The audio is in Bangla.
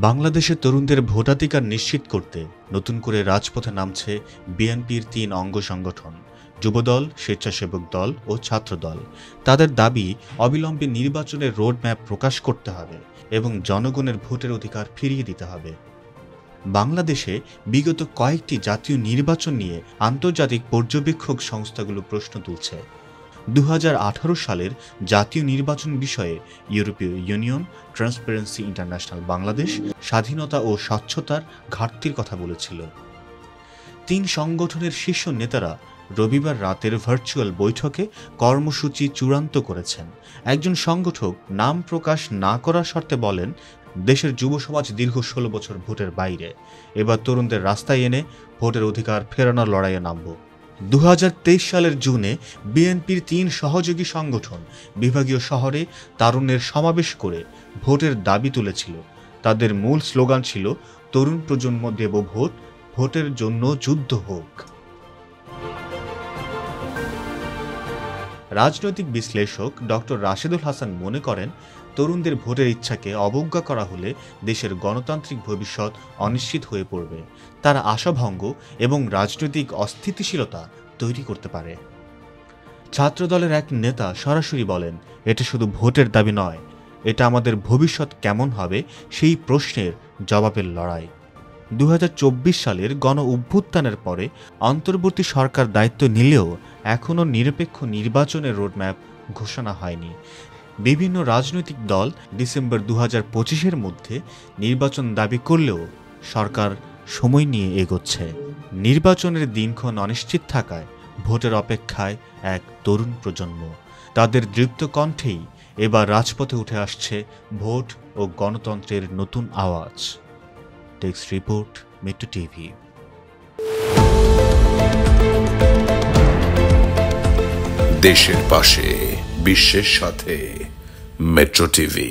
বাংলাদেশের তরুণদের ভোটাধিকার নিশ্চিত করতে নতুন করে রাজপথে নামছে বিএনপির ৩ অঙ্গ সংগঠন যুবদল, স্বেচ্ছাসেবক দল ও ছাত্রদল। তাদের দাবি অবিলম্বে নির্বাচনের রোডম্যাপ প্রকাশ করতে হবে এবং জনগণের ভোটের অধিকার ফিরিয়ে দিতে হবে। বাংলাদেশে বিগত কয়েকটি জাতীয় নির্বাচন নিয়ে আন্তর্জাতিক পর্যবেক্ষক সংস্থাগুলো প্রশ্ন তুলছে। ২০১৮ সালের জাতীয় নির্বাচন বিষয়ে ইউরোপীয় ইউনিয়ন, ট্রান্সপারেন্সি ইন্টারন্যাশনাল বাংলাদেশ স্বাধীনতা ও স্বচ্ছতার ঘাটতির কথা বলেছিল। ৩ সংগঠনের শীর্ষ নেতারা রবিবার রাতের ভার্চুয়াল বৈঠকে কর্মসূচি চূড়ান্ত করেছেন। একজন সংগঠক নাম প্রকাশ না করার শর্তে বলেন, দেশের যুব সমাজ দীর্ঘ ১৬ বছর ভোটের বাইরে। এবার তরুণদের রাস্তায় এনে ভোটের অধিকার ফেরানোর লড়াইয়ে নামব। ২০২৩ সালের জুনে বিএনপির ৩ সহযোগী সংগঠন বিভাগীয় শহরে তারুণ্যের সমাবেশ করে ভোটের দাবি তুলেছিল। তাদের মূল স্লোগান ছিল, তরুণ প্রজন্ম দেব ভোট, ভোটের জন্য যুদ্ধ হোক। রাজনৈতিক বিশ্লেষক ডক্টর রাশেদুল হাসান মনে করেন, তরুণদের ভোটের ইচ্ছাকে অবজ্ঞা করা হলে দেশের গণতান্ত্রিক ভবিষ্যৎ অনিশ্চিত হয়ে পড়বে। তারা আশাভঙ্গ এবং রাজনৈতিক অস্থিতিশীলতা তৈরি করতে পারে। ছাত্রদলের এক নেতা সরাসরি বলেন, এটা শুধু ভোটের দাবি নয়, এটা আমাদের ভবিষ্যৎ কেমন হবে সেই প্রশ্নের জবাবের লড়াই। ২০২৪ সালের গণ অভ্যুত্থানের পরে অন্তর্বর্তী সরকার দায়িত্ব নিলেও এখনও নিরপেক্ষ নির্বাচনের রোডম্যাপ ঘোষণা হয়নি। বিভিন্ন রাজনৈতিক দল ডিসেম্বর ২০২৫-এর মধ্যে নির্বাচন দাবি করলেও সরকার সময় নিয়ে এগোচ্ছে। নির্বাচনের দিনক্ষণ অনিশ্চিত থাকায় ভোটের অপেক্ষায় এক তরুণ প্রজন্ম। তাদের দৃপ্ত কণ্ঠেই এবার রাজপথে উঠে আসছে ভোট ও গণতন্ত্রের নতুন আওয়াজ। Text report, metro TV. দেশের পাশে, বিশ্বের সাথে, মেট্রো টিভি।